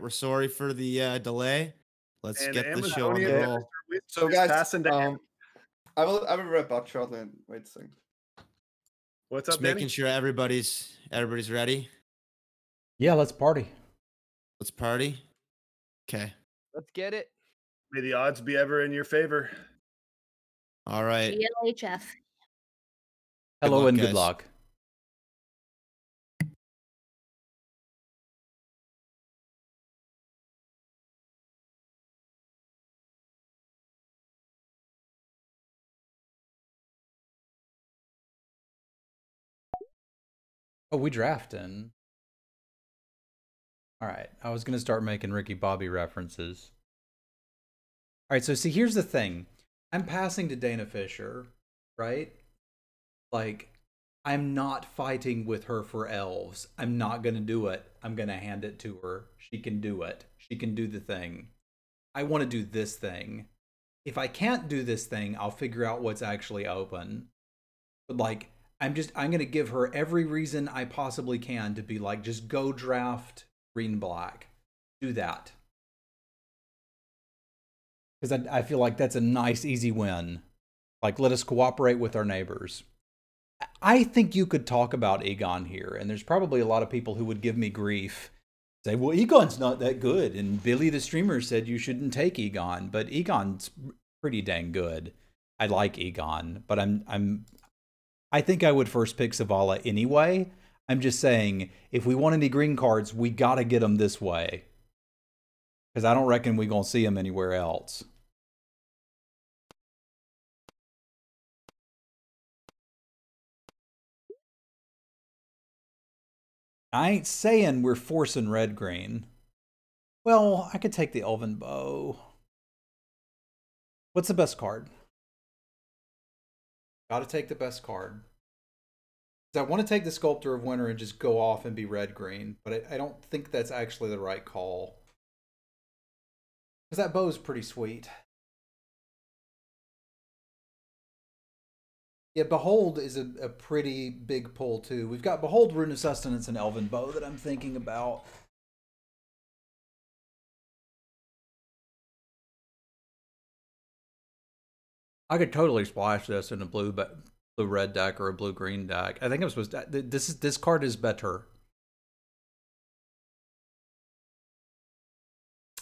We're sorry for the delay. Let's And get the show on the Amazonian Yeah. roll. So is guys, passing down. I will be right back shortly. Wait a second. What's Just up, Danny? making sure everybody's ready. Yeah, let's party. Let's party. Okay. Let's get it. May the odds be ever in your favor. All right. GLHF. Hello luck, and good guys. luck. Oh, we drafting. All right. I was going to start making Ricky Bobby references. All right. So, see, here's the thing. I'm passing to Dana Fisher, right? Like, I'm not fighting with her for elves. I'm not going to do it. I'm going to hand it to her. She can do it. She can do the thing. I want to do this thing. If I can't do this thing, I'll figure out what's actually open. But, like, I'm going to give her every reason I possibly can to be like, just go draft green black. Do that. Because I feel like that's a nice, easy win. Like, let us cooperate with our neighbors. I think you could talk about Egon here, and there's probably a lot of people who would give me grief. Say, well, Egon's not that good, and Billy the streamer said you shouldn't take Egon, but Egon's pretty dang good. I like Egon, but I think I would first pick Zavala anyway. I'm just saying, if we want any green cards, we gotta get them this way. Because I don't reckon we're gonna see them anywhere else. I ain't saying we're forcing red-green. Well, I could take the Elven Bow. What's the best card? Gotta take the best card. I want to take the Sculptor of Winter and just go off and be red-green, but I don't think that's actually the right call. Because that bow is pretty sweet. Yeah, Behold is a pretty big pull, too. We've got Behold, Rune of Sustenance, and Elven Bow that I'm thinking about. I could totally splash this in a blue-red deck or a blue-green deck. I think I'm supposed to... This card is better.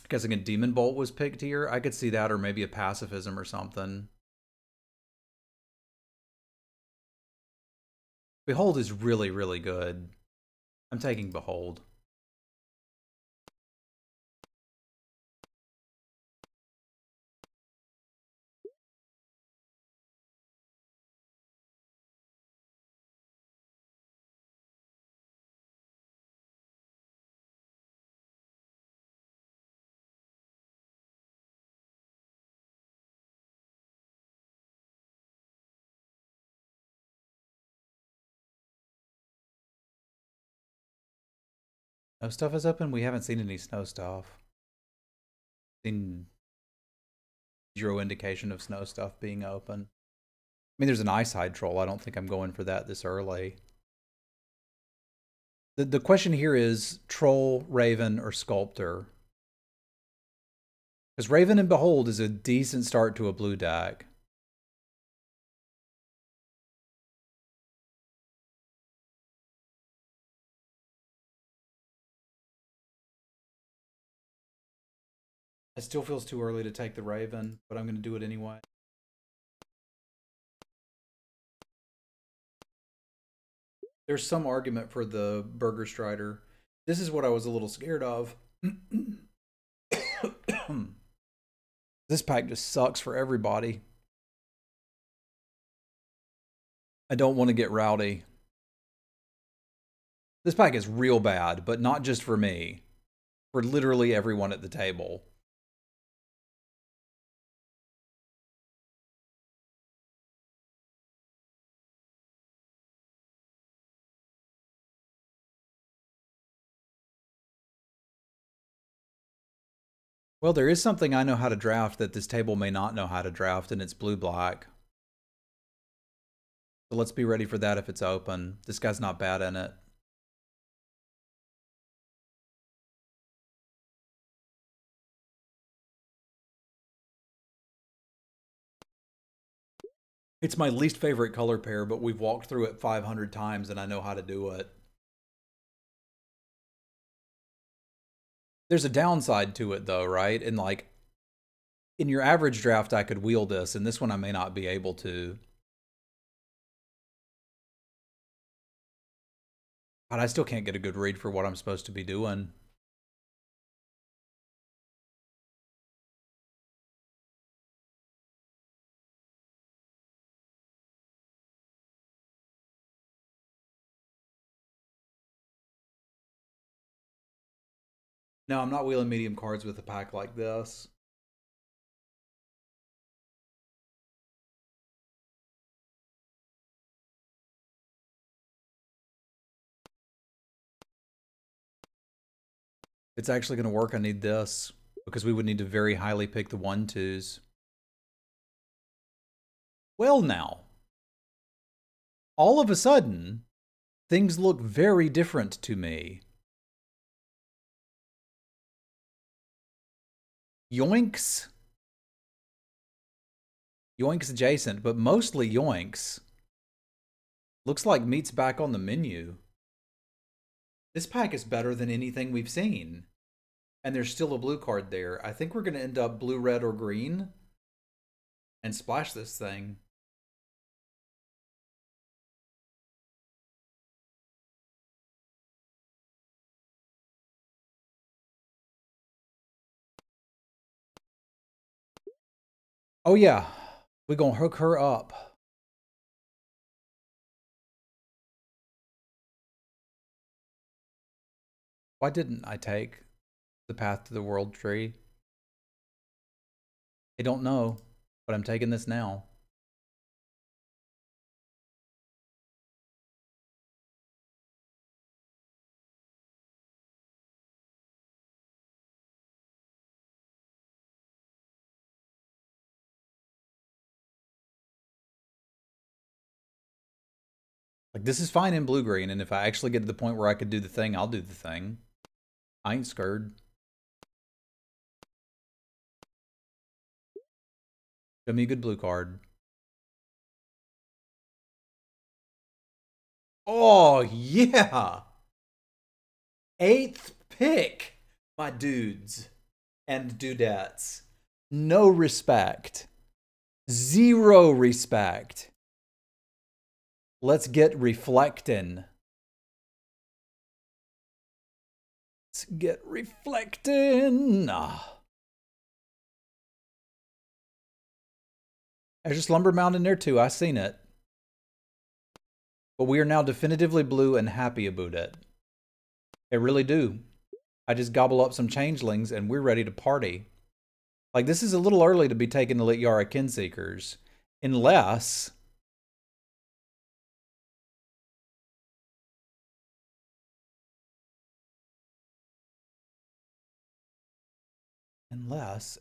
Guessing a Demon Bolt was picked here. I could see that, or maybe a Pacifism or something. Behold is really, really good. I'm taking Behold. Snow stuff is open? We haven't seen any snow stuff. Seen zero indication of snow stuff being open. I mean, there's an Icehide Troll. I don't think I'm going for that this early. The question here is Troll, Raven, or Sculptor. Because Raven and Behold is a decent start to a blue deck. It still feels too early to take the Raven, but I'm going to do it anyway. There's some argument for the Burger Strider. This is what I was a little scared of. This pack just sucks for everybody. I don't want to get rowdy. This pack is real bad, but not just for me. For literally everyone at the table. Well, there is something I know how to draft that this table may not know how to draft, and it's blue-black. So let's be ready for that if it's open. This guy's not bad in it. It's my least favorite color pair, but we've walked through it 500 times and I know how to do it. There's a downside to it though, right? And like, in your average draft, I could wheel this, and this one I may not be able to. But I still can't get a good read for what I'm supposed to be doing. No, I'm not wheeling medium cards with a pack like this. If it's actually going to work, I need this, because we would need to very highly pick the 1-2s. Well now, all of a sudden, things look very different to me. Yoinks. Yoinks adjacent, but mostly yoinks. Looks like meat's back on the menu. This pack is better than anything we've seen. And there's still a blue card there. I think we're going to end up blue, red, or green. And splash this thing. Oh yeah, we're gonna hook her up. Why didn't I take the path to the world tree? I don't know, but I'm taking this now. Like, this is fine in blue-green, and if I actually get to the point where I could do the thing, I'll do the thing. I ain't scared. Show me a good blue card. Oh, yeah! 8th pick, my dudes and dudettes. No respect. Zero respect. Let's get reflecting. Let's get reflecting. There's a slumber mound in there too. I seen it. But we are now definitively blue and happy about it. I really do. I just gobble up some changelings and we're ready to party. Like, this is a little early to be taking the Lityara Kinseekers. Unless...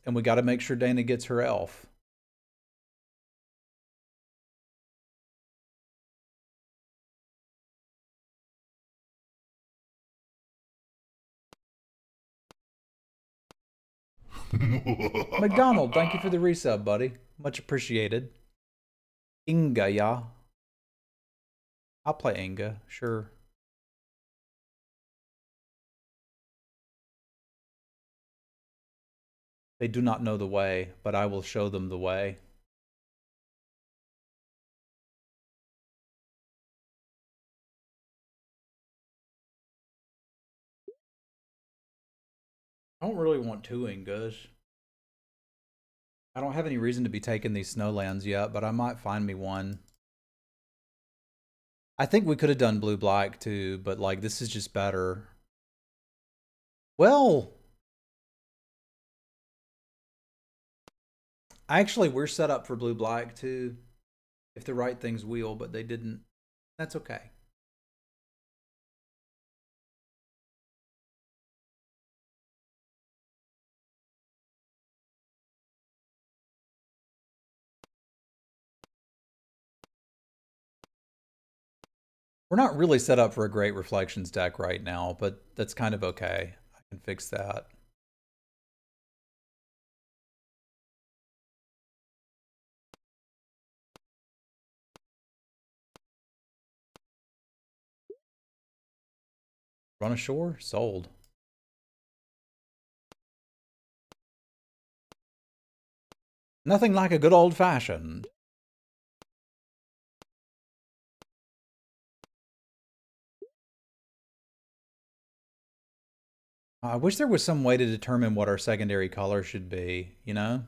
and we got to make sure Dana gets her elf. McDonald, thank you for the resub, buddy. Much appreciated. Inga, yeah. I'll play Inga, sure. They do not know the way, but I will show them the way. I don't really want two Ingas. I don't have any reason to be taking these snowlands yet, but I might find me one. I think we could have done blue-black too, but like, this is just better. Well, actually, we're set up for blue-black too, if the right things wheel, but they didn't. That's okay. We're not really set up for a great reflections deck right now, but that's kind of okay. I can fix that. Run ashore? Sold. Nothing like a good old-fashioned. I wish there was some way to determine what our secondary color should be, you know?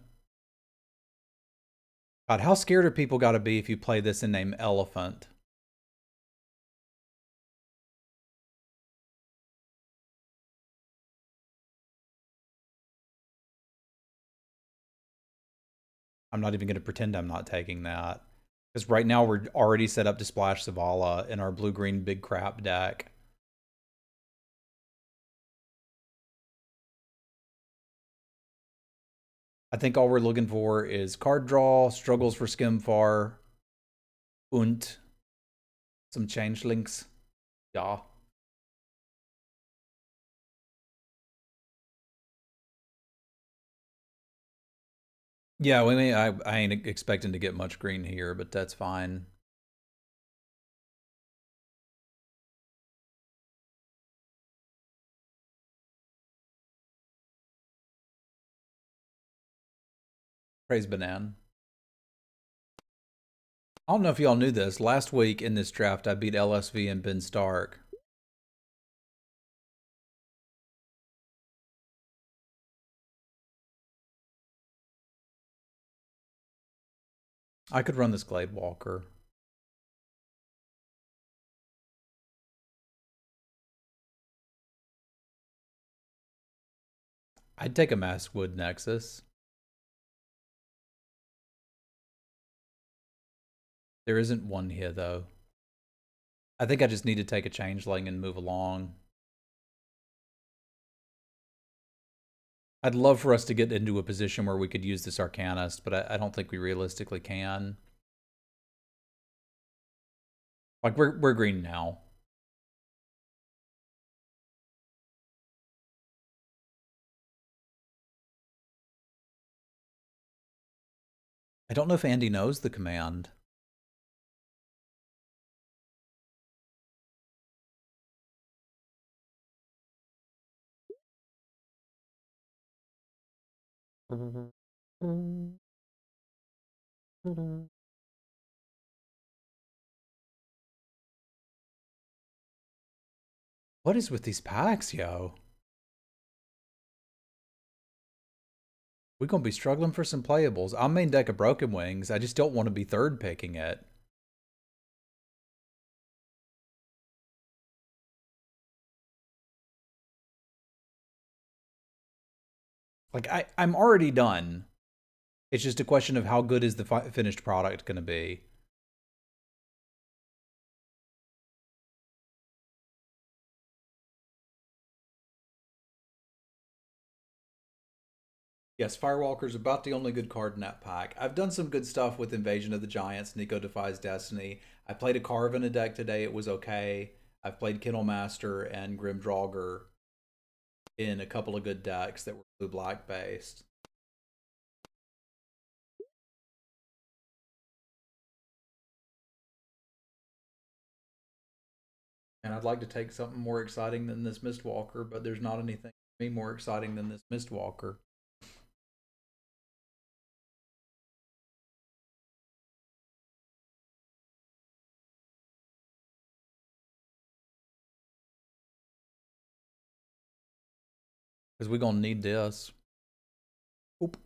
God, how scared are people got to be if you play this and name Elephant? I'm not even going to pretend I'm not taking that. Because right now we're already set up to splash Zavala in our blue-green big crap deck. I think all we're looking for is card draw, struggles for Skimfar, und some changelings. Yeah. Yeah, I ain't expecting to get much green here, but that's fine. Praise Banan. I don't know if y'all knew this. Last week in this draft, I beat LSV and Ben Stark. I could run this Glade Walker. I'd take a Maskwood Nexus. There isn't one here, though. I think I just need to take a Changeling and move along. I'd love for us to get into a position where we could use this Arcanist, but I don't think we realistically can. Like, we're green now. I don't know if Andy knows the command. What is with these packs, yo? We're going to be struggling for some playables. I'm main deck of Broken Wings. I just don't want to be third picking it. Like, I'm already done. It's just a question of how good is the finished product going to be. Yes, Firewalker's about the only good card in that pack. I've done some good stuff with Invasion of the Giants, Nico Defies Destiny. I played a Carve in a deck today. It was okay. I've played Kennel Master and Grim Draugr in a couple of good decks that were blue-black based. And I'd like to take something more exciting than this Mistwalker, but there's not anything more exciting than this Mistwalker. Because we're going to need this. Oop.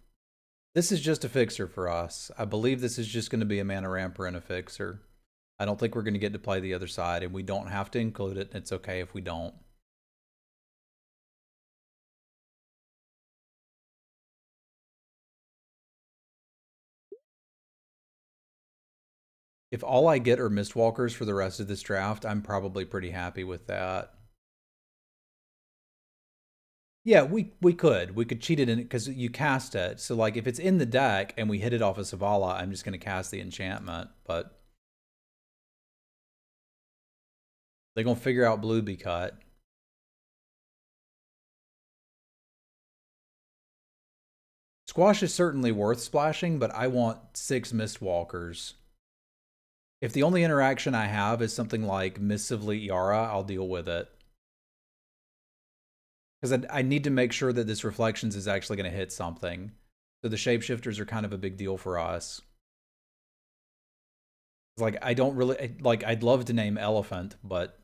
This is just a fixer for us. I believe this is just going to be a mana ramper and a fixer. I don't think we're going to get to play the other side, and we don't have to include it. It's okay if we don't. If all I get are Mistwalkers for the rest of this draft, I'm probably pretty happy with that. Yeah, we could. We could cheat it in because you cast it. So, like, if it's in the deck and we hit it off of Zavala, I'm just going to cast the enchantment. But they're going to figure out blue be cut. Squash is certainly worth splashing, but I want 6 Mistwalkers. If the only interaction I have is something like Missively Yara, I'll deal with it. Because I need to make sure that this Reflections is actually going to hit something. So the shapeshifters are kind of a big deal for us. Like, I don't really... Like, I'd love to name Elephant, but...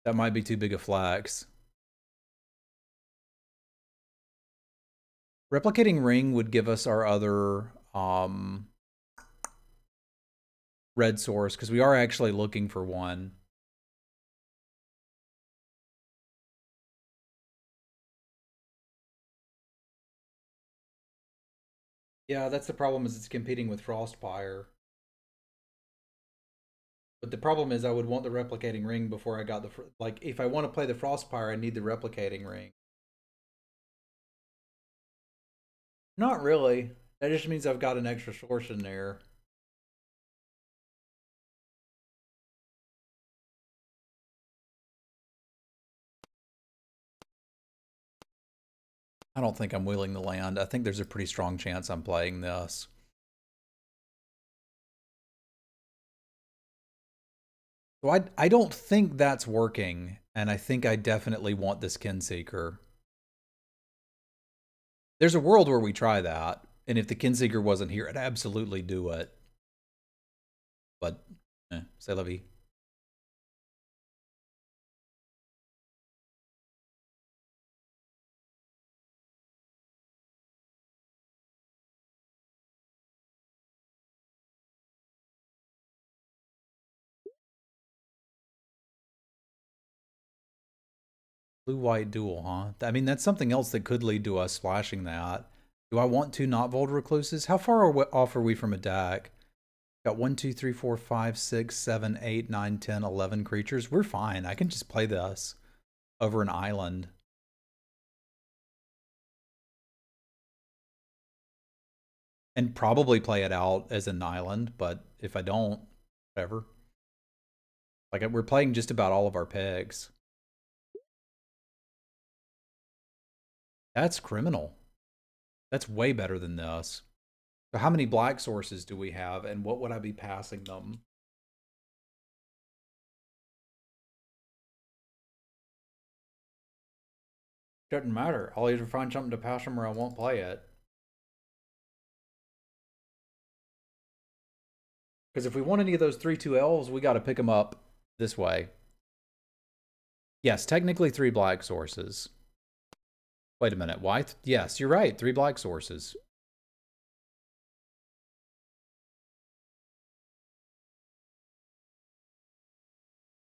that might be too big a flex. Replicating Ring would give us our other red source, because we are actually looking for one. Yeah, that's the problem, is it's competing with Frostfire. But the problem is I would want the replicating ring before I got the... Like, if I want to play the Frostfire, I need the replicating ring. Not really. That just means I've got an extra source in there. I don't think I'm wheeling the land. I think there's a pretty strong chance I'm playing this. So I don't think that's working, and I think I definitely want this Kinseeker. There's a world where we try that, and if the Kinseeker wasn't here, I'd absolutely do it. But, c'est la vie. Blue-white duel, huh? I mean, that's something else that could lead to us splashing that. Do I want 2 not Vold Recluses? How far off are we from a deck? Got 1, 2, 3, 4, 5, 6, 7, 8, 9, 10, 11 creatures. We're fine. I can just play this over an island. And probably play it out as an island, but if I don't, whatever. Like, we're playing just about all of our picks. That's criminal. That's way better than this. So how many black sources do we have, and what would I be passing them? Doesn't matter. I'll either find something to pass them or I won't play it. Because if we want any of those 3/2 elves, we got to pick them up this way. Yes, technically 3 black sources. Wait a minute, why? Yes, you're right, 3 black sources.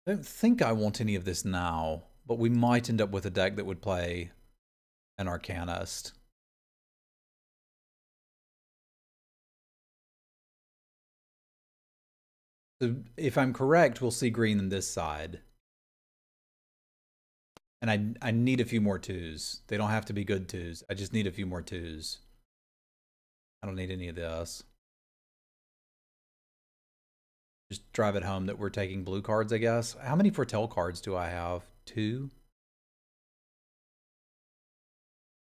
I don't think I want any of this now, but we might end up with a deck that would play an Arcanist. So if I'm correct, we'll see green on this side. And I need a few more 2s. They don't have to be good 2s. I just need a few more 2s. I don't need any of this. Just drive it home that we're taking blue cards, I guess. How many Foretell cards do I have? 2?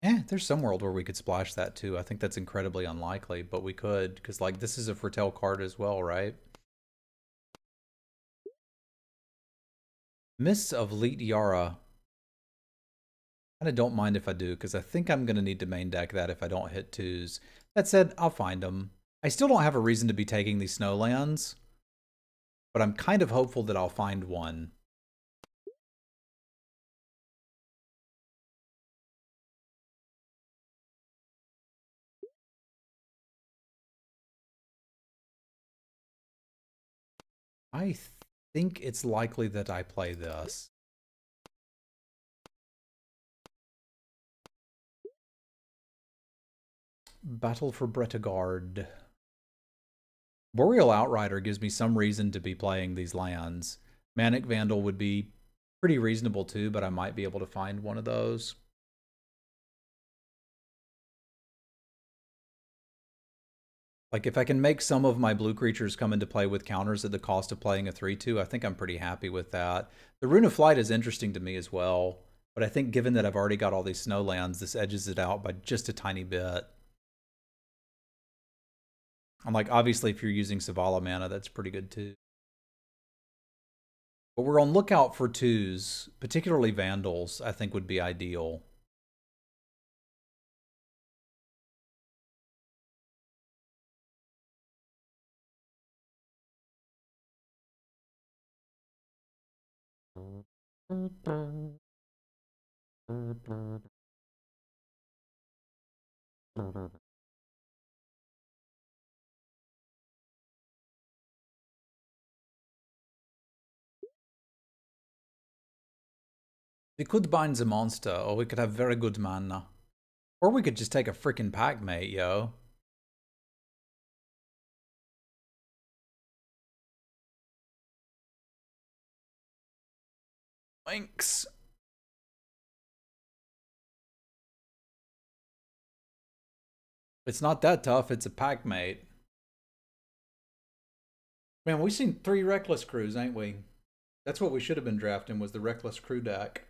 There's some world where we could splash that too. I think that's incredibly unlikely, but we could, because like this is a Foretell card as well, right? Mists of Leet Yara. I don't mind if I do, because I think I'm going to need to main deck that if I don't hit 2s. That said, I'll find them. I still don't have a reason to be taking these snowlands, but I'm kind of hopeful that I'll find one. I think it's likely that I play this. Battle for Bretagard. Boreal Outrider gives me some reason to be playing these lands. Manic Vandal would be pretty reasonable too, but I might be able to find one of those. Like, if I can make some of my blue creatures come into play with counters at the cost of playing a 3/2, I think I'm pretty happy with that. The Rune of Flight is interesting to me as well, but I think given that I've already got all these snowlands, this edges it out by just a tiny bit. I'm like, obviously, if you're using Savala mana, that's pretty good too. But we're on lookout for 2s, particularly Vandals, I think would be ideal. We could bind the monster, or we could have very good mana. Or we could just take a freaking pack mate, yo. Thanks. It's not that tough, it's a pack mate. Man, we've seen 3 Reckless Crews, ain't we? That's what we should have been drafting, was the Reckless Crew deck.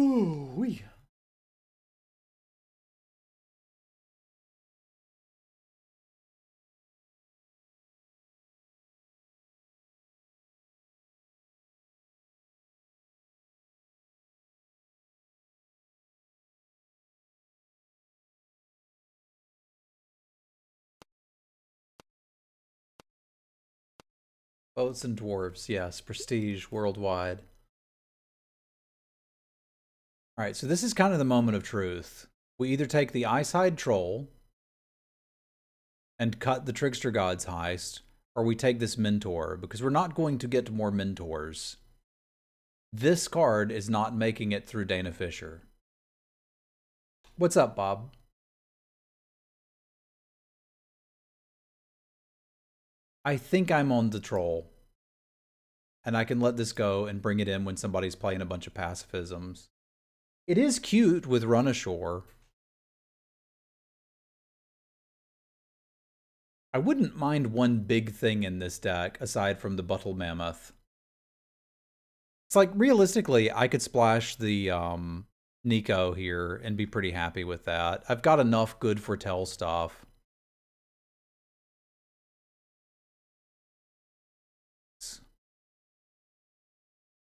Ooh, wee. Boats and dwarves, yes. Prestige worldwide. Alright, so this is kind of the moment of truth. We either take the Eyeside Troll and cut the Trickster Gods heist, or we take this Mentor, because we're not going to get more Mentors. This card is not making it through Dana Fisher. What's up, Bob? I think I'm on the Troll. And I can let this go and bring it in when somebody's playing a bunch of pacifisms. It is cute with Run Ashore. I wouldn't mind one big thing in this deck, aside from the Buttle Mammoth. It's like, realistically, I could splash the Nico here and be pretty happy with that. I've got enough good foretell stuff.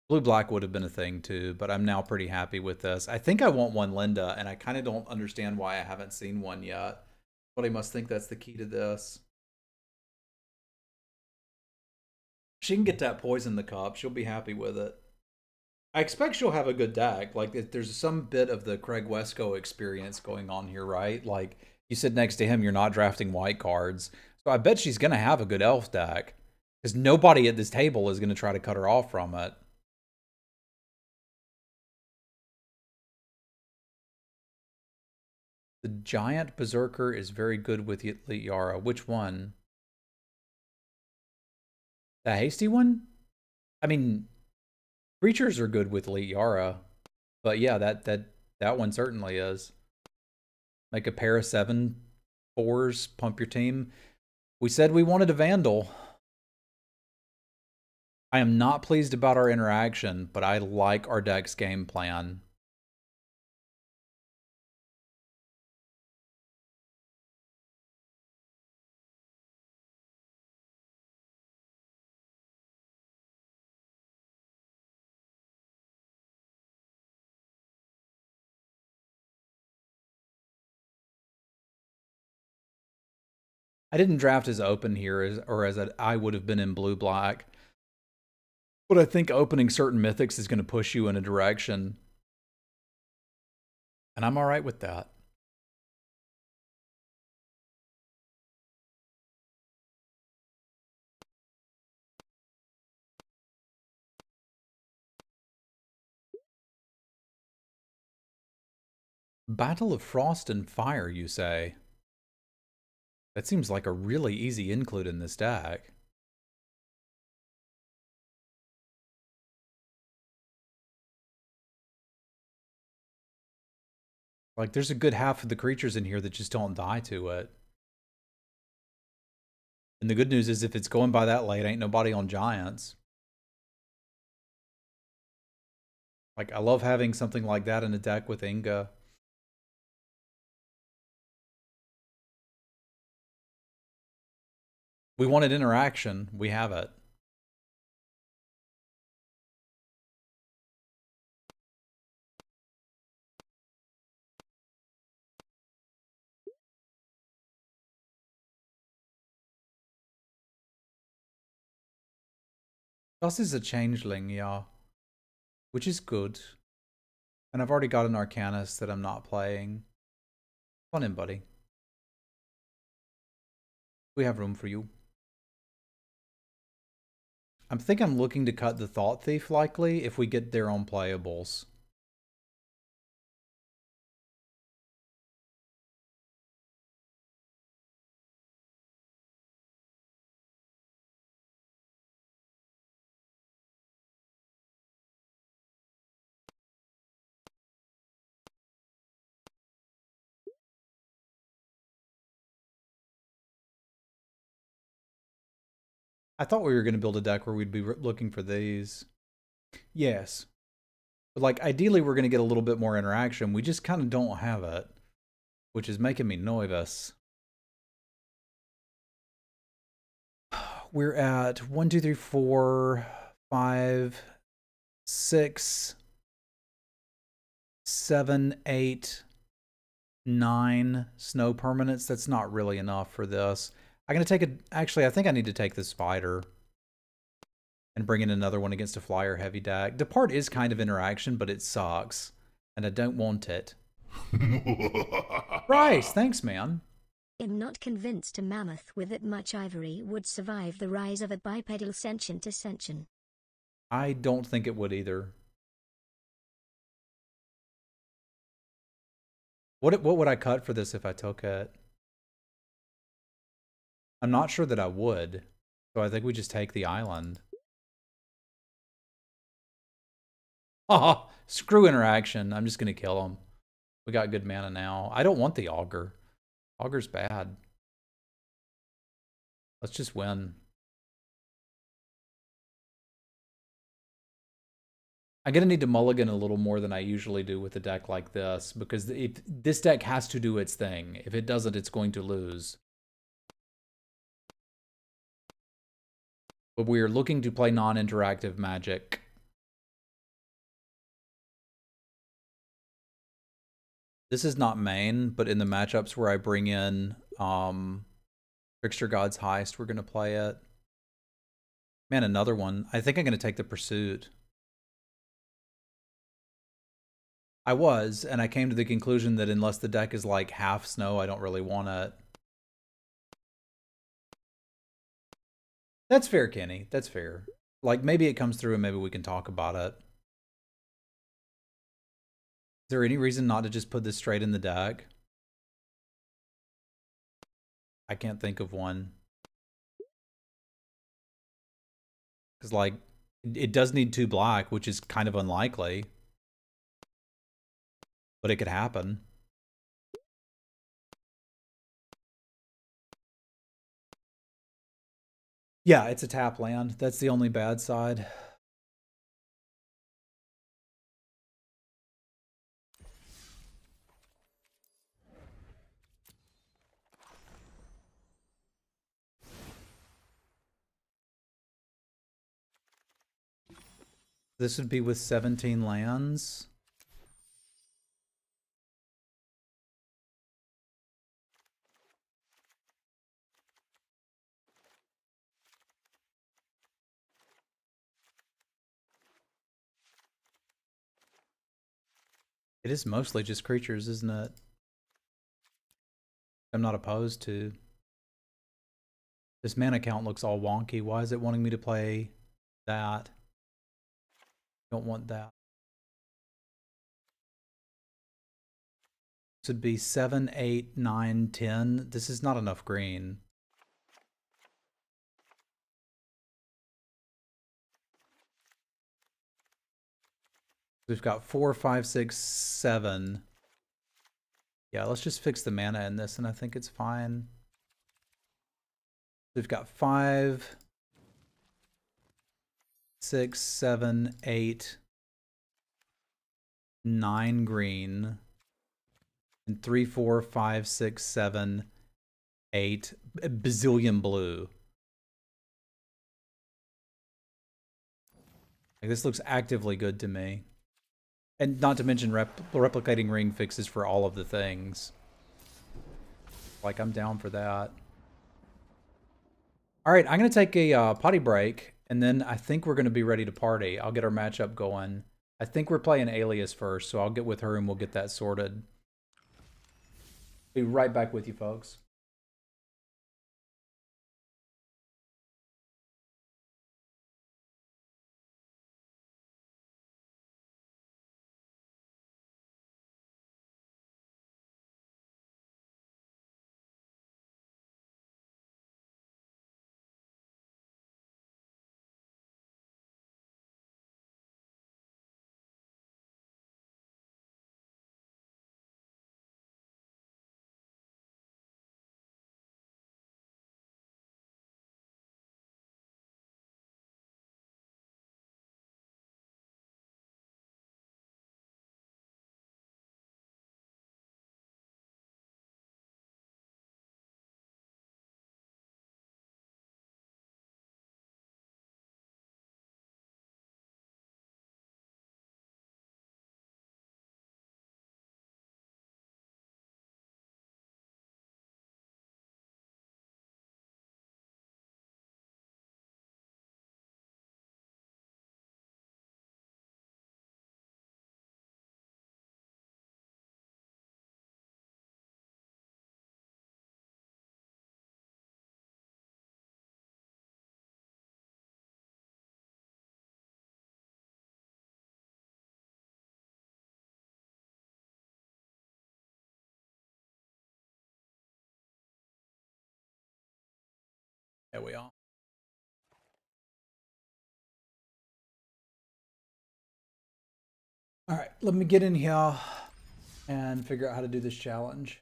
Blue-black would have been a thing too, but I'm now pretty happy with this. I think I want one Linda, and I kind of don't understand why I haven't seen one yet. But I must think that's the key to this. She can get that poison the cup. She'll be happy with it. I expect she'll have a good deck. Like, there's some bit of the Craig Wesco experience going on here, right? Like, you sit next to him, you're not drafting white cards. So I bet she's going to have a good elf deck. Because nobody at this table is going to try to cut her off from it. The Giant Berserker is very good with Elite Yara. Which one? The hasty one? I mean, creatures are good with Elite Yara. But yeah, that one certainly is. Make a pair of 7/4s, pump your team. We said we wanted a Vandal. I am not pleased about our interaction, but I like our deck's game plan. I didn't draft as open here or as I would have been in blue-black. But I think opening certain mythics is going to push you in a direction. And I'm all right with that. Battle of Frost and Fire, you say? That seems like a really easy include in this deck. Like, there's a good half of the creatures in here that just don't die to it. And the good news is if it's going by that late, ain't nobody on Giants. Like, I love having something like that in a deck with Inga. We wanted interaction. We have it. Gus is a changeling, yeah. Which is good. And I've already got an Arcanist that I'm not playing. Come on in, buddy. We have room for you. I think I'm looking to cut the Thought Thief likely if we get their own playables. I thought we were going to build a deck where we'd be looking for these. Yes. But like, ideally, we're going to get a little bit more interaction. We just kind of don't have it, which is making me nervous. We're at 1, 2, 3, 4, 5, 6, 7, 8, 9 snow permanents. That's not really enough for this. I'm going to take a... Actually, I think I need to take the spider and bring in another one against a flyer heavy deck. Depart is kind of interaction, but it sucks. And I don't want it. Bryce, thanks, man. I'm not convinced a mammoth with that much ivory would survive the rise of a bipedal sentient ascension. I don't think it would either. What would I cut for this if I took it? I'm not sure that I would. So I think we just take the island. Oh, screw interaction. I'm just going to kill him. We got good mana now. I don't want the Augur. Augur's bad. Let's just win. I'm going to need to mulligan a little more than I usually do with a deck like this, because this deck has to do its thing. If it doesn't, it's going to lose. But we are looking to play non-interactive Magic. This is not main, but in the matchups where I bring in Trickster God's Heist, we're going to play it. Man, another one. I think I'm going to take the Pursuit. I was, and I came to the conclusion that unless the deck is like half snow, I don't really want it. That's fair, Kenny. That's fair. Like, maybe it comes through and maybe we can talk about it. Is there any reason not to just put this straight in the deck? I can't think of one. Because, like, it does need 2 black, which is kind of unlikely. But it could happen. Yeah, it's a tap land. That's the only bad side. This would be with 17 lands. It is mostly just creatures, isn't it? I'm not opposed to. This mana count looks all wonky. Why is it wanting me to play that? Don't want that. This would be 7, 8, 9, 10. This is not enough green. We've got 4, 5, 6, 7. Yeah, let's just fix the mana in this, and I think it's fine. We've got 5, 6, 7, 8, 9 green, and 3, 4, 5, 6, 7, 8, a bazillion blue. Like, this looks actively good to me. And not to mention replicating ring fixes for all of the things. Like, I'm down for that. All right, I'm going to take a potty break, and then I think we're going to be ready to party. I'll get our matchup going. I think we're playing Alias first, so I'll get with her and we'll get that sorted. Be right back with you, folks. There we are. All right, let me get in here and figure out how to do this challenge.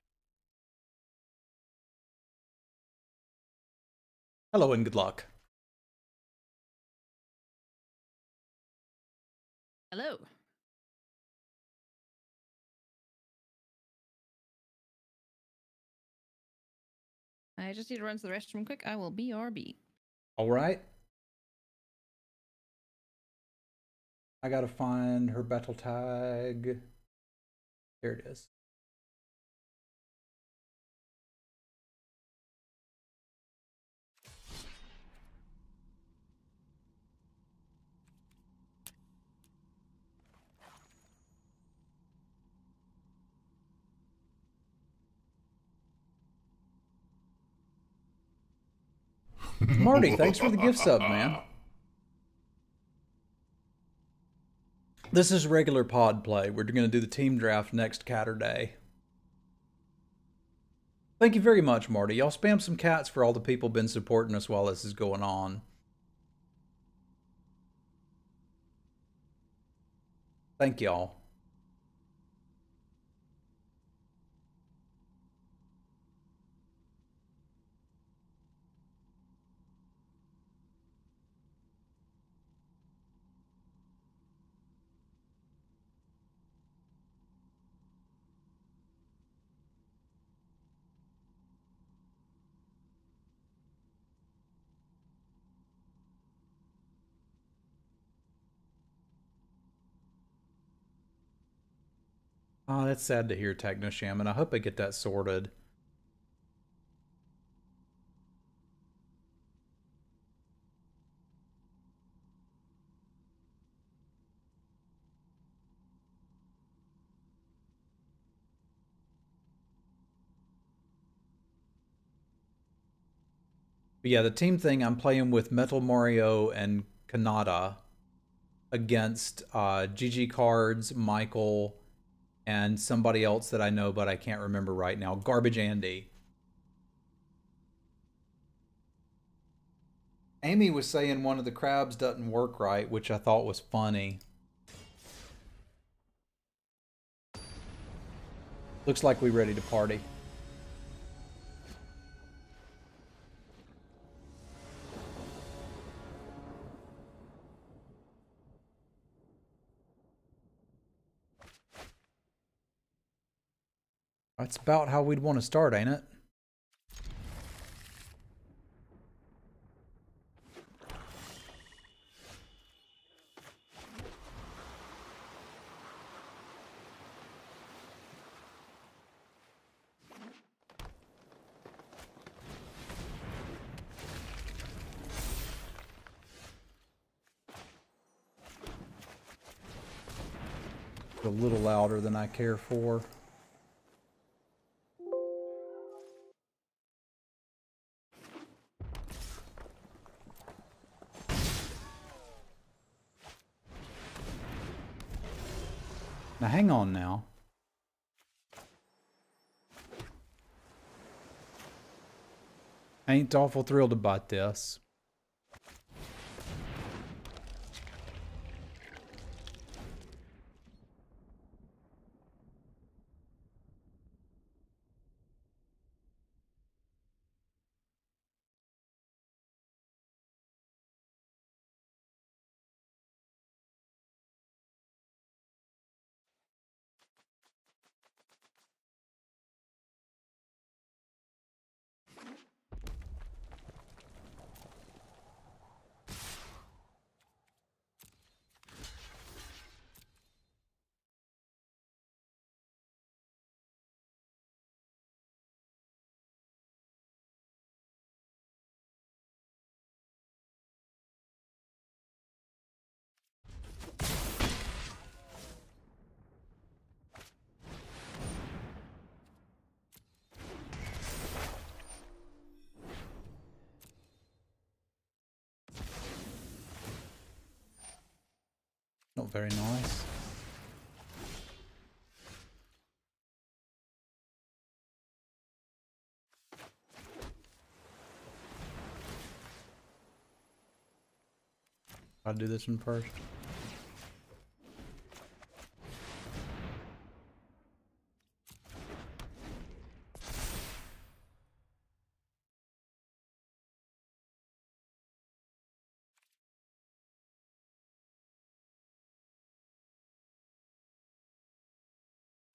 Hello and good luck. Hello. I just need to run to the restroom quick. I will BRB. All right. I gotta find her battle tag. There it is. Marty, thanks for the gift sub, man. This is regular pod play. We're going to do the team draft next Catterday. Thank you very much, Marty. Y'all spam some cats for all the people been supporting us while this is going on. Thank y'all. Oh, that's sad to hear, Techno Shaman. I hope I get that sorted. But yeah, the team thing, I'm playing with Metal Mario and Kanata against GG Cards, Michael, and somebody else that I know, but I can't remember right now. Garbage Andy. Amy was saying one of the crabs doesn't work right, which I thought was funny. Looks like we're ready to party. That's about how we'd want to start, ain't it? A little louder than I care for. Now hang on now. I ain't awful thrilled about this. Not very nice. I'll do this one first.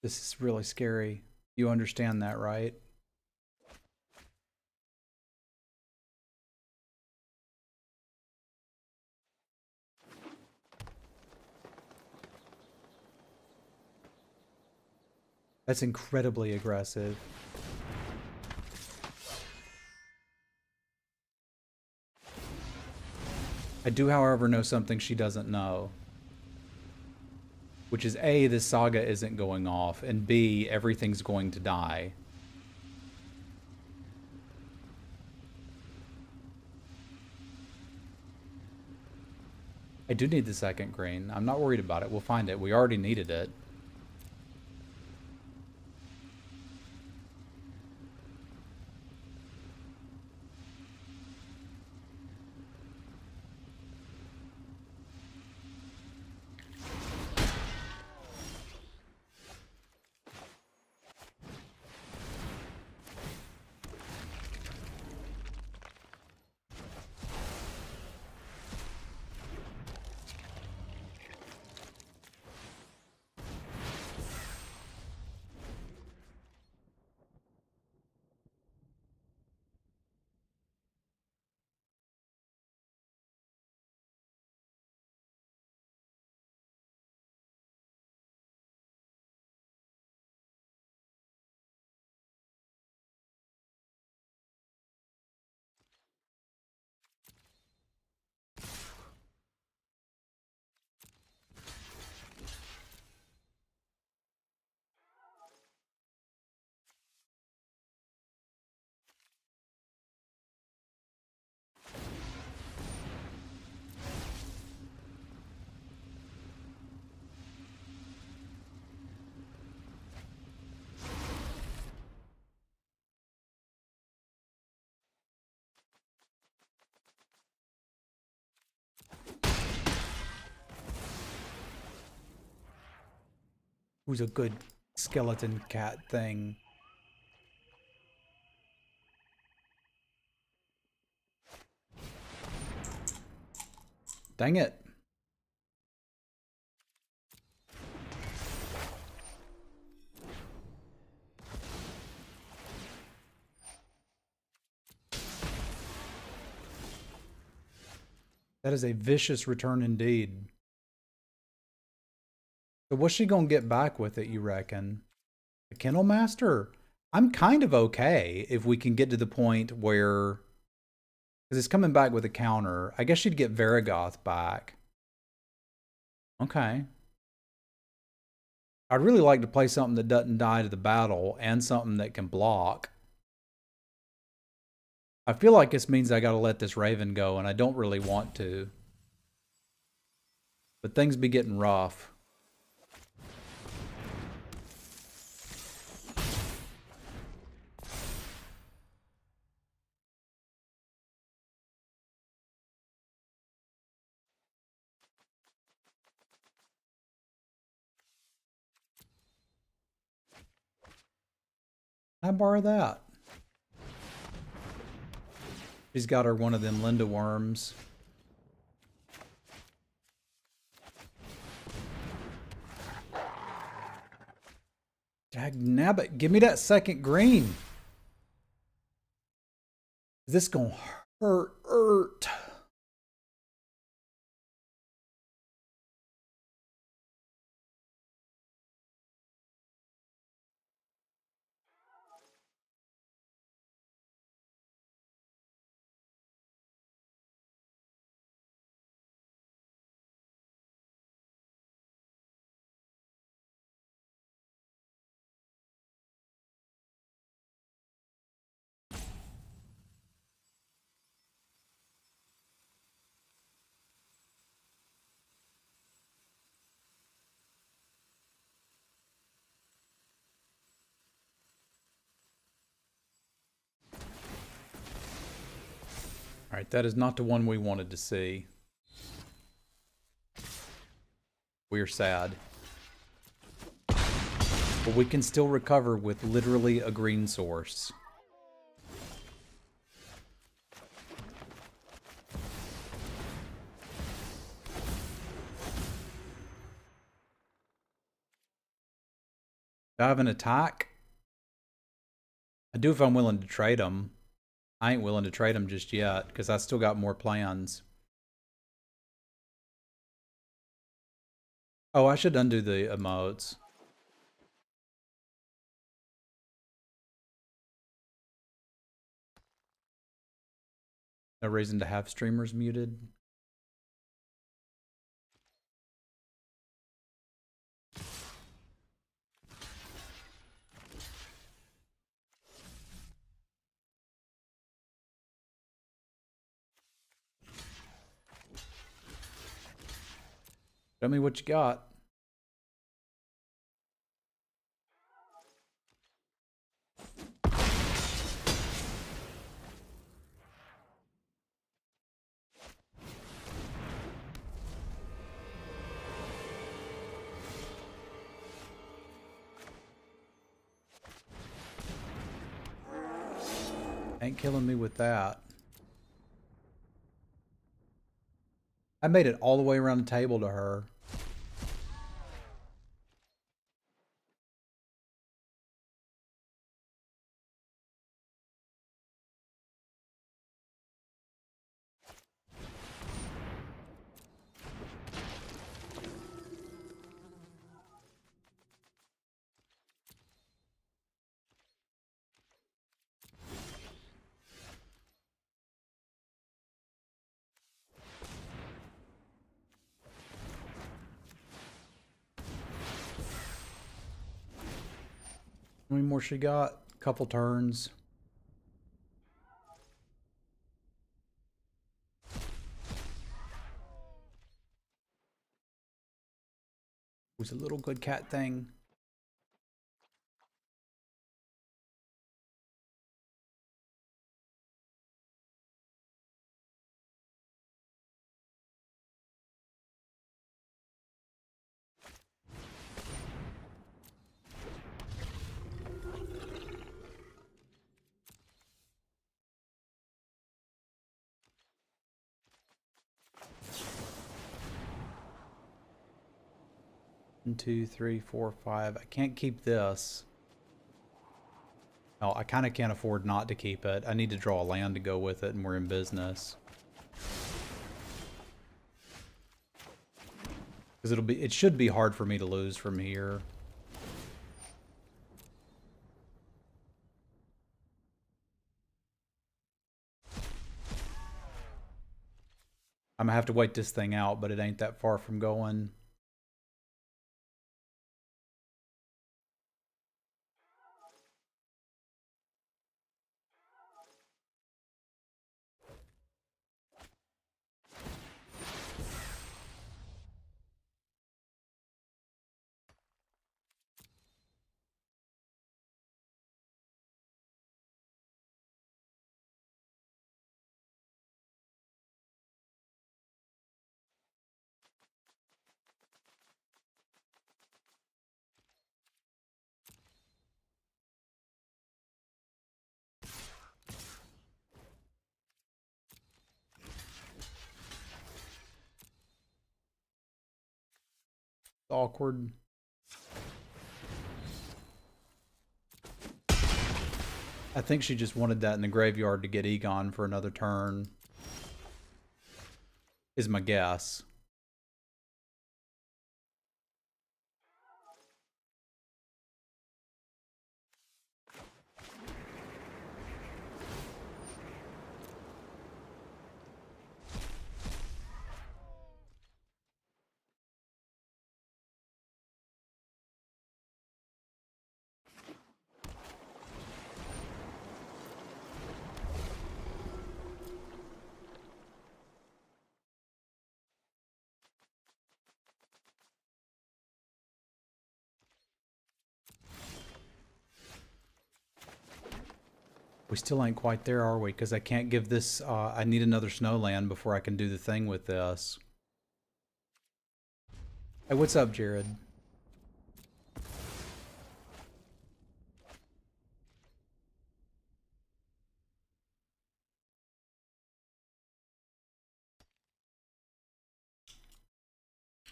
This is really scary. You understand that, right? That's incredibly aggressive. I do, however, know something she doesn't know. Which is A, this saga isn't going off, and B, everything's going to die. I do need the second green. I'm not worried about it. We'll find it. We already needed it. Who's a good skeleton cat thing. Dang it. That is a vicious return indeed. So what's she gonna get back with it, you reckon? The Kennel Master? I'm kind of okay if we can get to the point where... Because it's coming back with a counter. I guess she'd get Varigoth back. Okay. I'd really like to play something that doesn't die to the battle and something that can block. I feel like this means I gotta let this Raven go, and I don't really want to. But things be getting rough. Can I borrow that? She's got her one of them Linda worms. Dagnabbit, give me that second green. Is this gonna hurt? Alright, that is not the one we wanted to see. We're sad. But we can still recover with literally a green source. Do I have an attack? I do if I'm willing to trade them. I ain't willing to trade them just yet, because I still got more plans. Oh, I should undo the emotes. No reason to have streamers muted. Tell me what you got. Ain't killing me with that. I made it all the way around the table to her. How many more she got? Couple turns. Was a little good cat thing. One, two, three, four, five. I can't keep this. Oh, I kind of can't afford not to keep it. I need to draw a land to go with it, and we're in business. Because it should be hard for me to lose from here. I'm gonna have to wait this thing out, but it ain't that far from going. Awkward. I think she just wanted that in the graveyard to get Egon for another turn. Is my guess. We still ain't quite there, are we? Because I can't give this... I need another snowland before I can do the thing with this. Hey, what's up, Jared?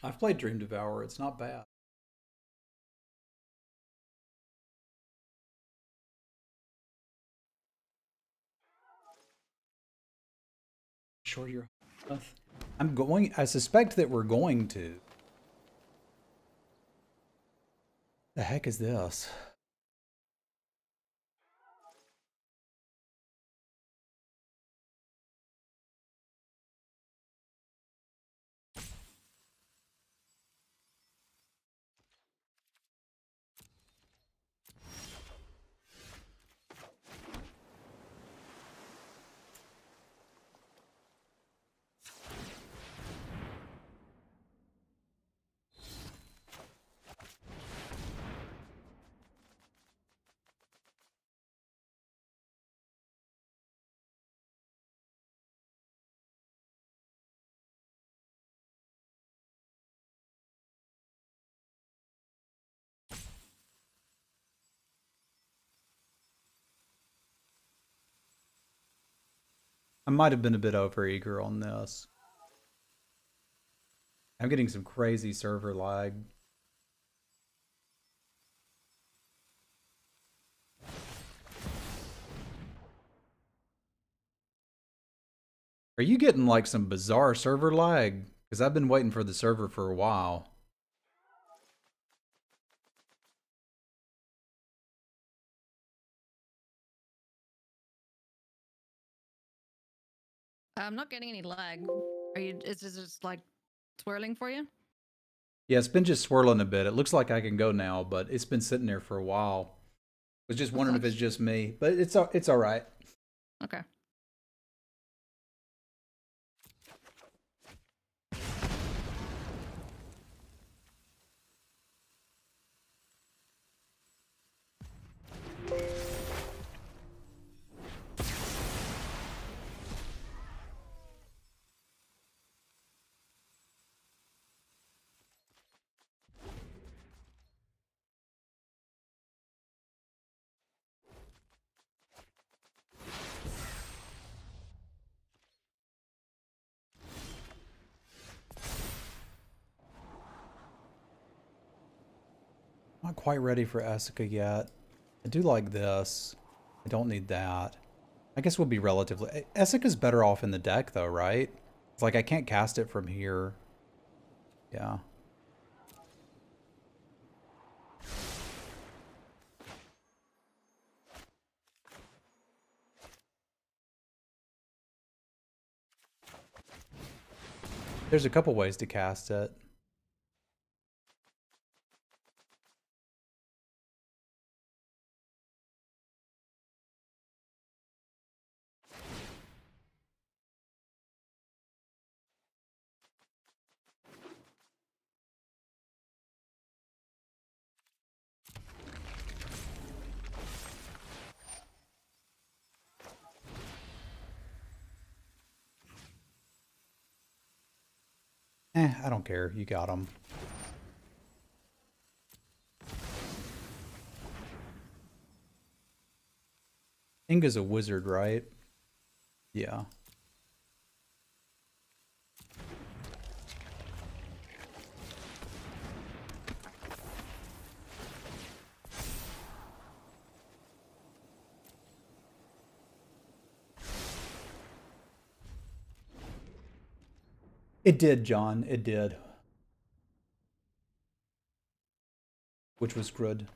I've played Dream Devourer. It's not bad. Sure you're... I suspect that we're going to. The heck is this? I might have been a bit overeager on this. I'm getting some crazy server lag. Are you getting like some bizarre server lag? Because I've been waiting for the server for a while. I'm not getting any lag. Are you? Is this just like swirling for you? Yeah, it's been just swirling a bit. It looks like I can go now, but it's been sitting there for a while. I was just wondering if it's just me, but it's all right. Okay. Not quite ready for Essica yet. I do like this. I don't need that. I guess we'll be relatively... Essica's better off in the deck though, right? It's like I can't cast it from here. Yeah. There's a couple ways to cast it. I don't care. You got him. Inga's a wizard, right? Yeah. It did, John. It did. Which was good.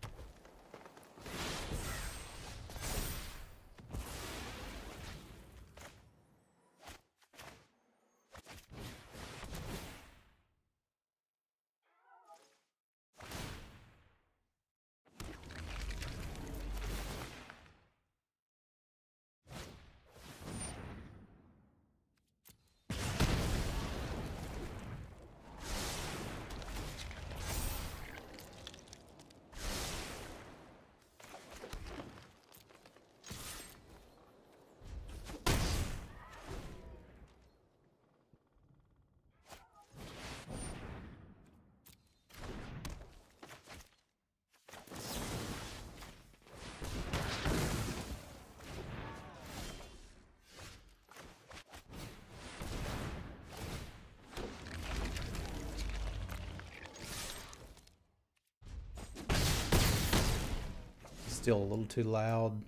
Still a little too loud.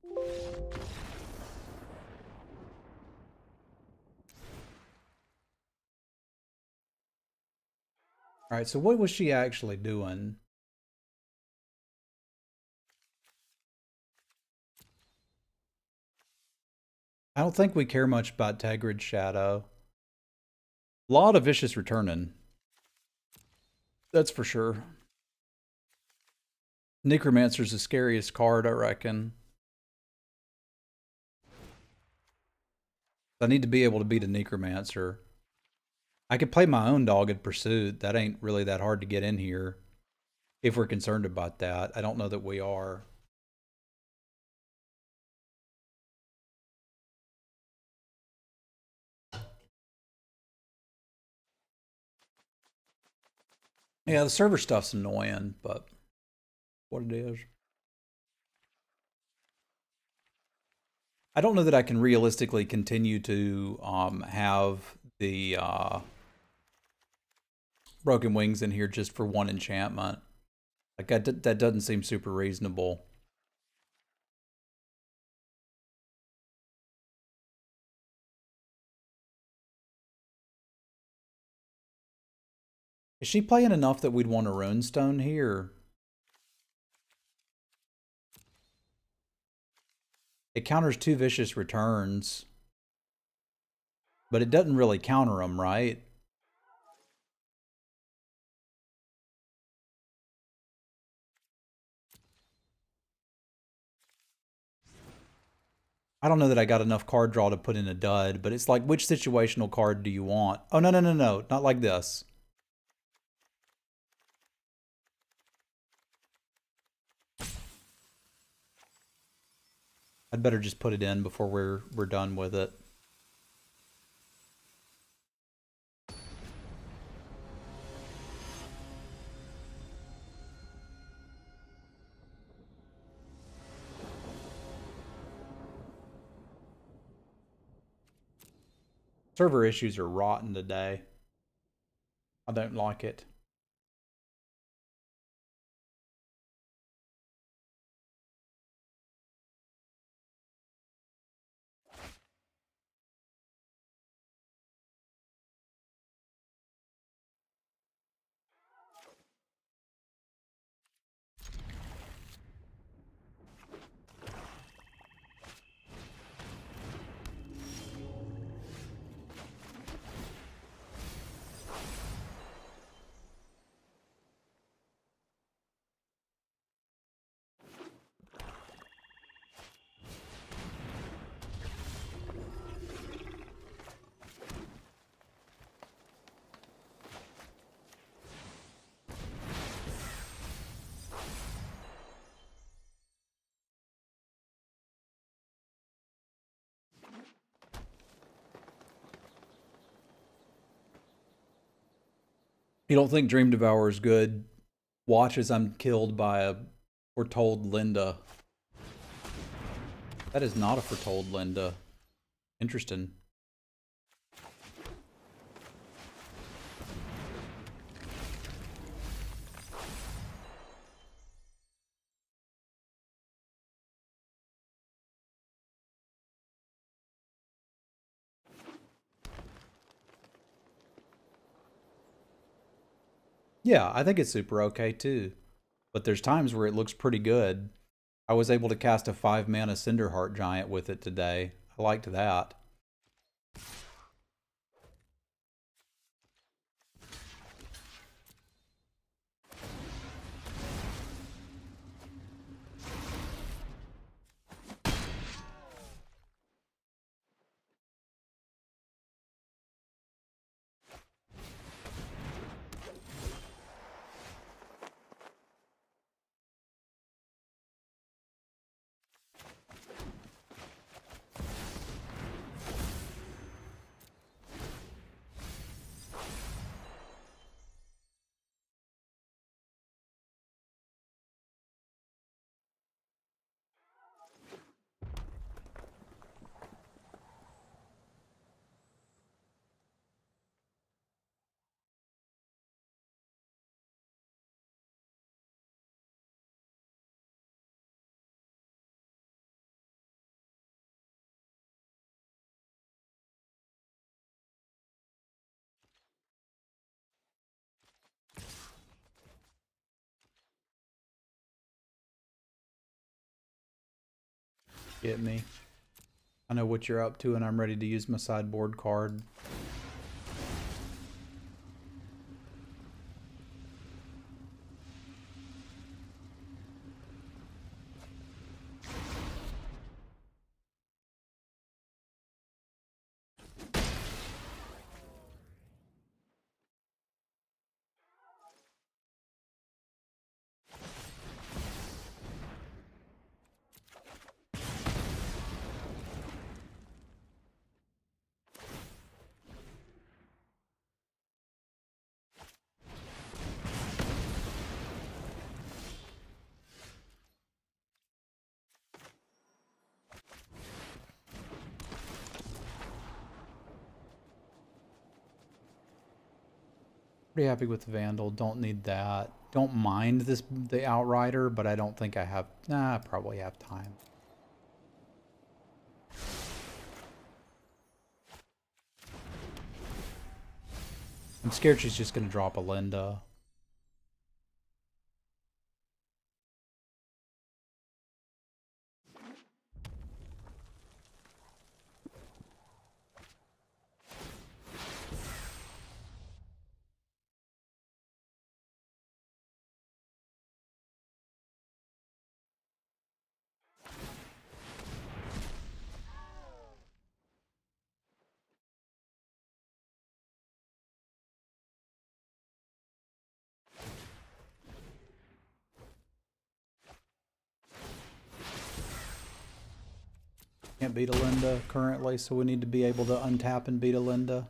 All right, so what was she actually doing? I don't think we care much about Tegrid's Shadow. A lot of vicious returning. That's for sure. Necromancer's the scariest card, I reckon. I need to be able to beat a Necromancer. I could play my own Dogged Pursuit. That ain't really that hard to get in here. If we're concerned about that. I don't know that we are. Yeah, the server stuff's annoying, but what it is. I don't know that I can realistically continue to have the Broken Wings in here just for one enchantment. Like that doesn't seem super reasonable. Is she playing enough that we'd want a Runestone here? It counters 2 vicious returns. But it doesn't really counter them, right? I don't know that I got enough card draw to put in a dud, but it's like, which situational card do you want? Oh, no, no, no, no. Not like this. I'd better just put it in before we're done with it. Server issues are rotten today. I don't like it. You don't think Dream Devour is good? Watch as I'm killed by a foretold Linda. That is not a foretold Linda. Interesting. Yeah, I think it's super okay too. But there's times where it looks pretty good. I was able to cast a 5-mana Cinderheart Giant with it today. I liked that. Get me. I know what you're up to and I'm ready to use my sideboard card. Pretty happy with the Vandal. Don't need that. Don't mind the Outrider, but I don't think I have... Nah, I probably have time. I'm scared she's just going to drop a Linda. Can't beat a Linda currently, so we need to be able to untap and beat a Linda.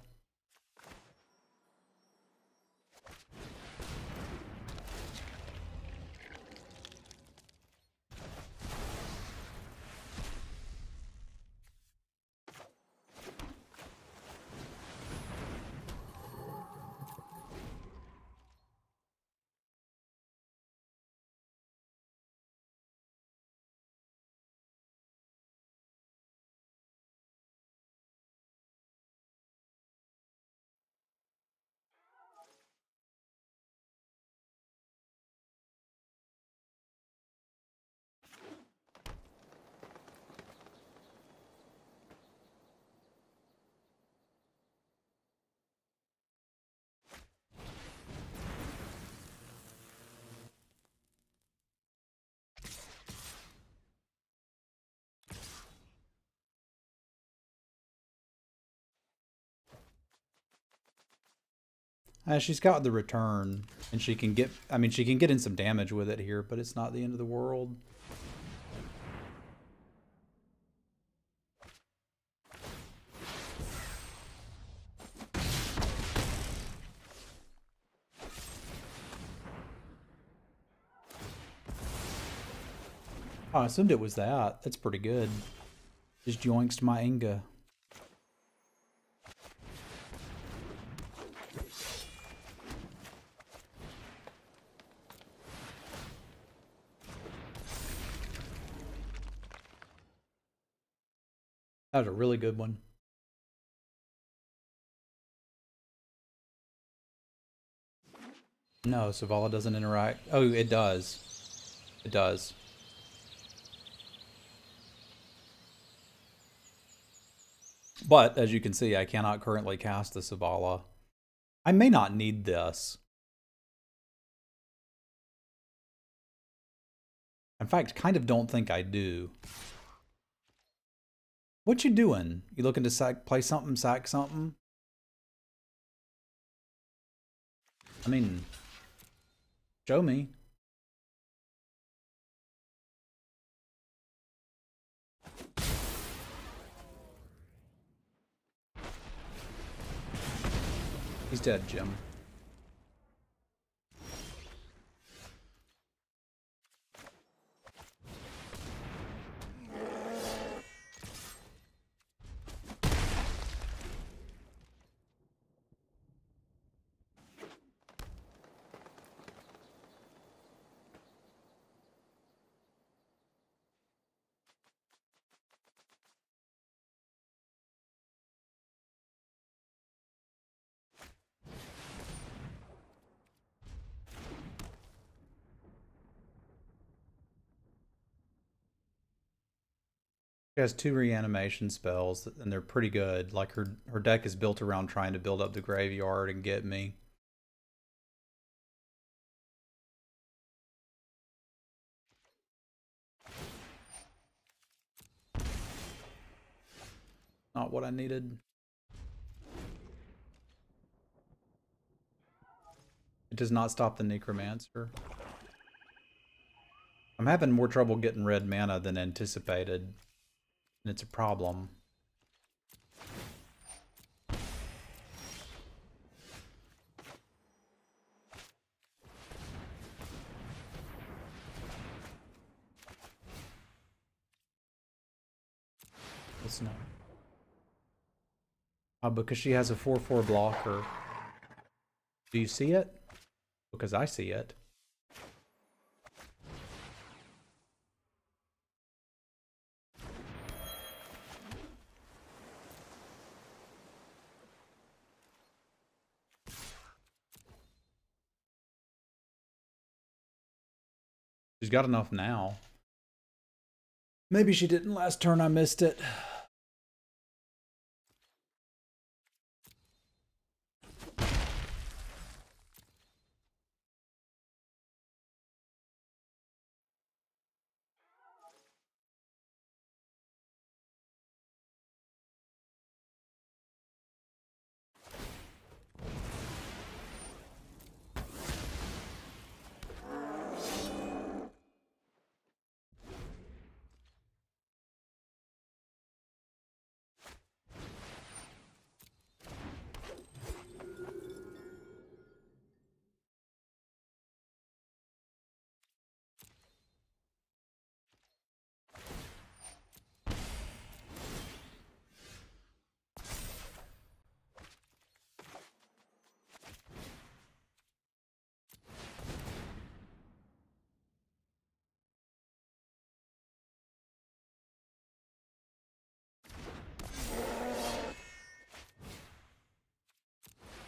She's got the return, and she can get, I mean, she can get in some damage with it here, but it's not the end of the world. Oh, I assumed it was that. That's pretty good. Just joinks my Inga. That was a really good one. No, Zavala doesn't interact. Oh, it does. It does. But, as you can see, I cannot currently cast the Zavala. I may not need this. In fact, kind of don't think I do. What you doing? You looking to play something, sack something? I mean, show me. He's dead, Jim. She has 2 reanimation spells, and they're pretty good. Like, her deck is built around trying to build up the graveyard and get me. Not what I needed. It does not stop the Necromancer. I'm having more trouble getting red mana than anticipated. And it's a problem. It's not. Because she has a 4/4 blocker. Do you see it? Because I see it. She's got enough now. Maybe she didn't last turn, I missed it.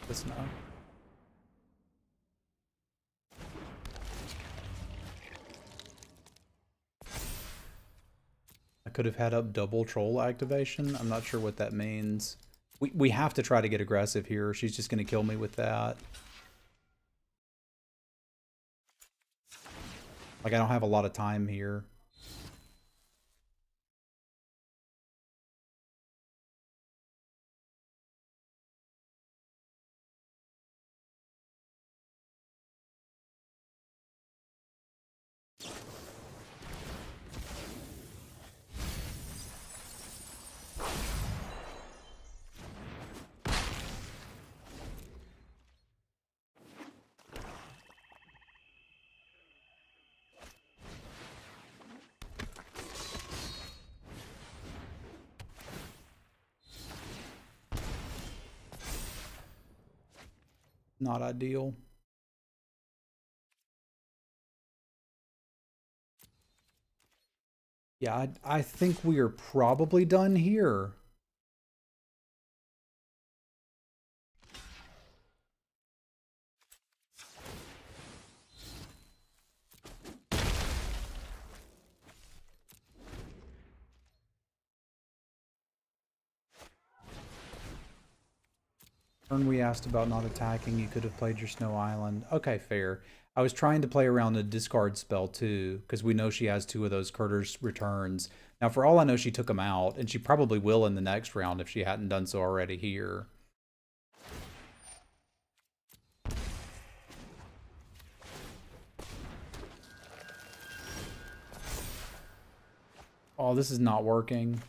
This now. I could have had up double troll activation. I'm not sure what that means. We have to try to get aggressive here. She's just going to kill me with that. Like, I don't have a lot of time here. Not ideal. Yeah, I think we are probably done here. Turn we asked about not attacking, you could have played your Snow Island. Okay, fair. I was trying to play around the discard spell too, because we know she has 2 of those Curter's returns. Now, for all I know, she took them out, and she probably will in the next round if she hadn't done so already here. Oh, this is not working.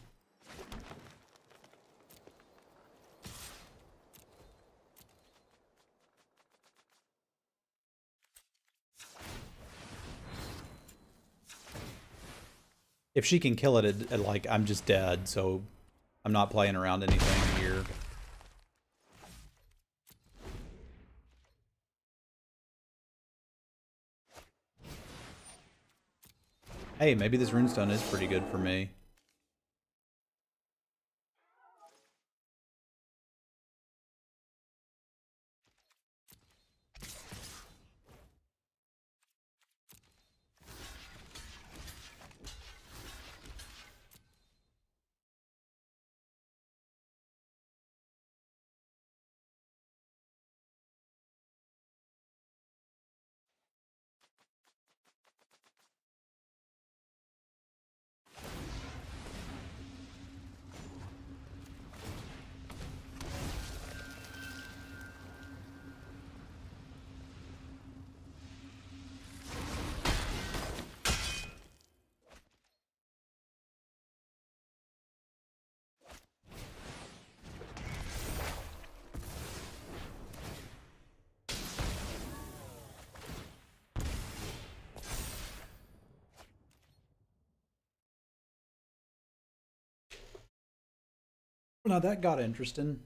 If she can kill it, like, I'm just dead, so I'm not playing around anything here. Hey, maybe this runestone is pretty good for me. Now that got interesting.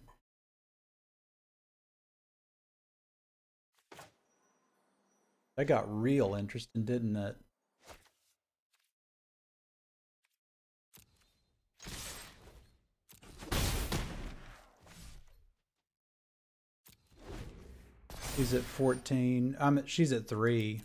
That got real interesting, didn't it? He's at 14. She's at 3.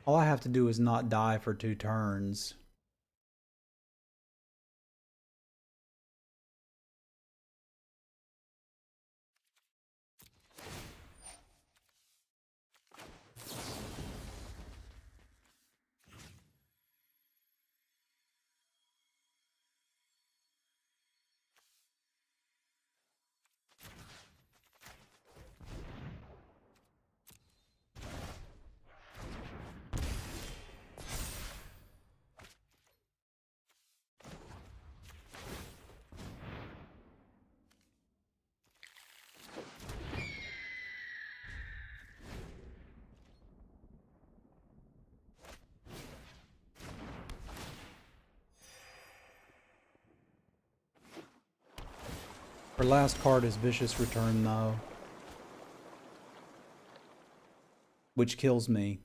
All I have to do is not die for 2 turns. Her last card is Vicious Return, though. Which kills me.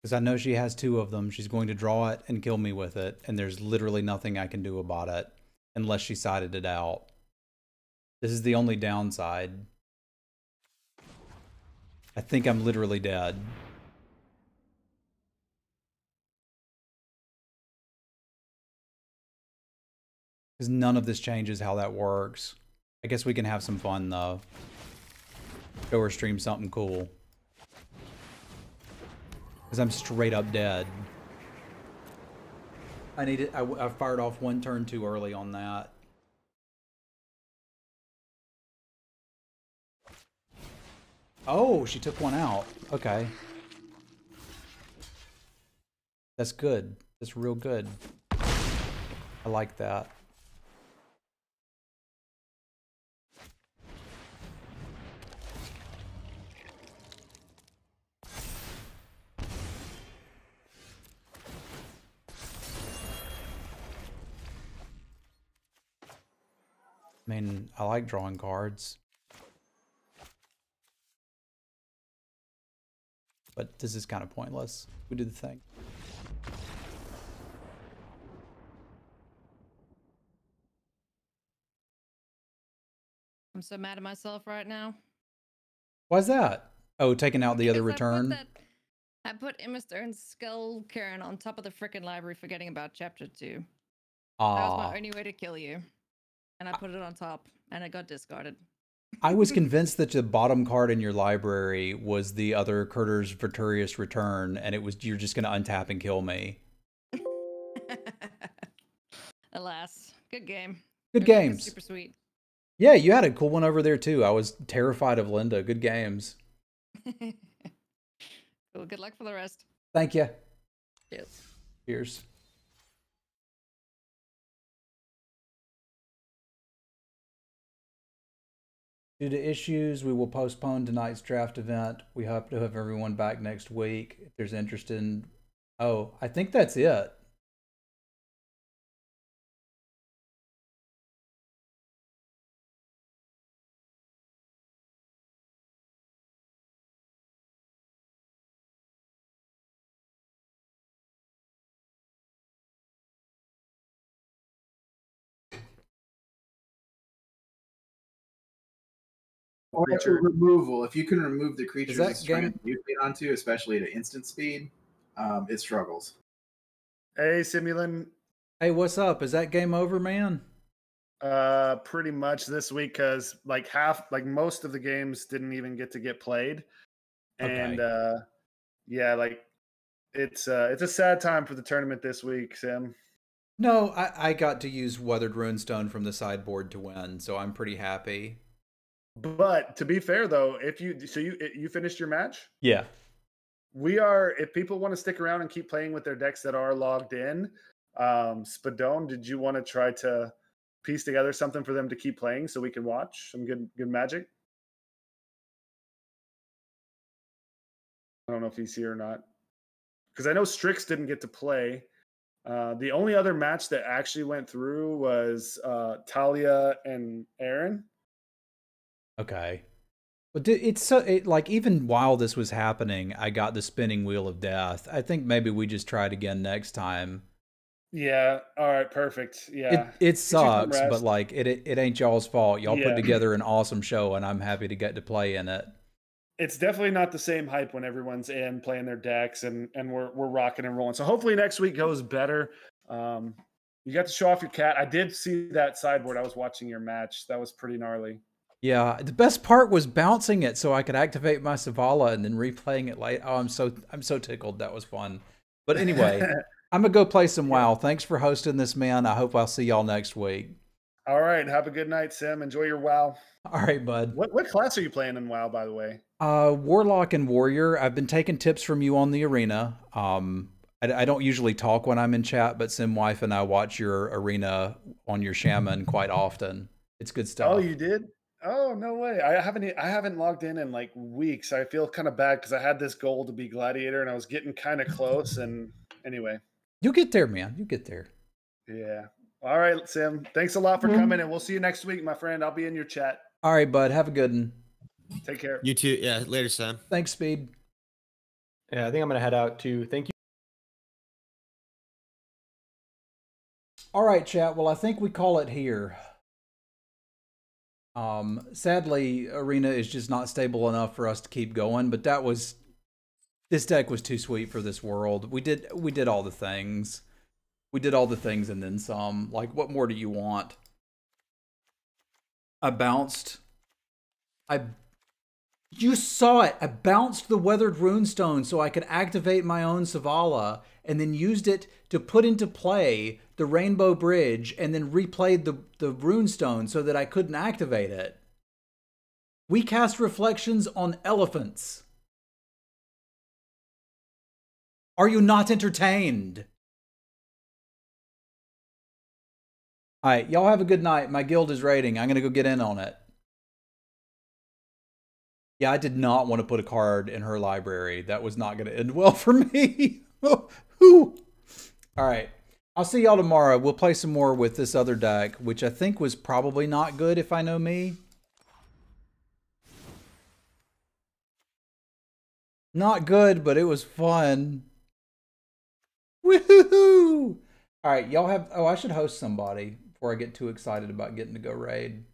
Because I know she has 2 of them. She's going to draw it and kill me with it. And there's literally nothing I can do about it. Unless she sided it out. This is the only downside. I think I'm literally dead. Because none of this changes how that works. I guess we can have some fun, though. Show or stream something cool. Because I'm straight up dead. I need it. I fired off one turn too early on that. Oh, she took one out. Okay. That's good. That's real good. I like that. I mean, I like drawing cards. But this is kind of pointless. We do the thing. I'm so mad at myself right now. Why's that? Oh, taking out the other Because return? I put Emma Stone's Skull Karen on top of the frickin' library, forgetting about chapter 2. That was my only way to kill you. And I put it on top, and it got discarded. I was convinced that the bottom card in your library was the other Curter's Viturious Return, and it was you're just going to untap and kill me. Alas, good game. Good Your deck is games. super sweet. Yeah, you had a cool one over there too. I was terrified of Linda. Good games. Cool. Good luck for the rest. Thank you. Cheers. Cheers. Due to issues, we will postpone tonight's draft event. We hope to have everyone back next week. If there's interest in... Oh, I think that's it. Or a removal. If you can remove the creatures that it's trying game- to mutate onto, especially at instant speed, it struggles. Hey, Simulan. Hey, what's up? Is that game over, man? Pretty much this week because like most of the games didn't even get played, and yeah, like it's a sad time for the tournament this week, Sim. No, I got to use Weathered Runestone from the sideboard to win, so I'm pretty happy. But to be fair though, if you finished your match, Yeah. if people want to stick around and keep playing with their decks that are logged in, Spadone, did you want to try to piece together something for them to keep playing so we can watch some good Magic? I don't know if he's here or not, because I know Strix didn't get to play. The only other match that actually went through was Talia and Aaron. Okay. But like even while this was happening, I got the spinning wheel of death. I think maybe we just try it again next time. Yeah. All right. Perfect. Yeah. It sucks, rest. but like it ain't y'all's fault. Y'all Yeah. put together an awesome show, and I'm happy to get to play in it. It's definitely not the same hype when everyone's in playing their decks and we're rocking and rolling. So hopefully next week goes better. You got to show off your cat. I did see that sideboard. I was watching your match. That was pretty gnarly. Yeah, the best part was bouncing it so I could activate my Savala and then replaying it late. Oh, I'm so tickled. That was fun. But anyway, I'm gonna go play some WoW. Thanks for hosting this, man. I hope I'll see y'all next week. All right. Have a good night, Sim. Enjoy your WoW. All right, bud. What class are you playing in WoW, by the way? Warlock and Warrior. I've been taking tips from you on the arena. I don't usually talk when I'm in chat, but Sim Wife and I watch your arena on your Shaman quite often. It's good stuff. Oh, you did? Oh, no way. I haven't logged in like weeks. I feel kind of bad because I had this goal to be Gladiator and I was getting kind of close. And anyway. You'll get there, man. You get there. Yeah. All right, Sim. Thanks a lot for coming, and we'll see you next week, my friend. I'll be in your chat. All right, bud. Have a good one. Take care. You too. Yeah. Later, Sam. Thanks, Speed. Yeah, I think I'm going to head out too. Thank you. All right, chat. Well, I think we call it here. Sadly, Arena is just not stable enough for us to keep going, but this deck was too sweet for this world. We did all the things. We did all the things and then some. Like, what more do you want? I bounced. You saw it. I bounced the Weathered Runestone so I could activate my own Savala, and then used it to put into play the Rainbow Bridge, and then replayed the Runestone so that I couldn't activate it. We cast Reflections on elephants. Are you not entertained? All right, y'all have a good night. My guild is raiding. I'm going to go get in on it. Yeah, I did not want to put a card in her library. That was not going to end well for me. All right. I'll see y'all tomorrow. We'll play some more with this other deck, which I think was probably not good if I know me. Not good, but it was fun. Woohoo! All right, y'all have... Oh, I should host somebody before I get too excited about getting to go raid.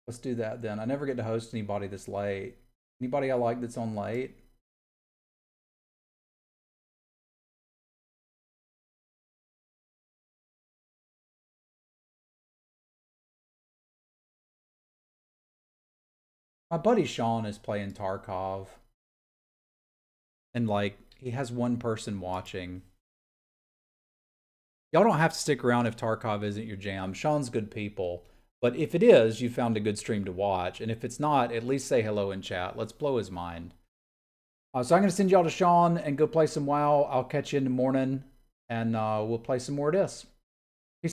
Let's do that then. I never get to host anybody this late. Anybody I like that's on late? My buddy Sean is playing Tarkov. And like, he has one person watching. Y'all don't have to stick around if Tarkov isn't your jam. Sean's good people. But if it is, you found a good stream to watch. And if it's not, at least say hello in chat. Let's blow his mind. So I'm going to send y'all to Sean and go play some WoW. I'll catch you in the morning. And we'll play some more of this.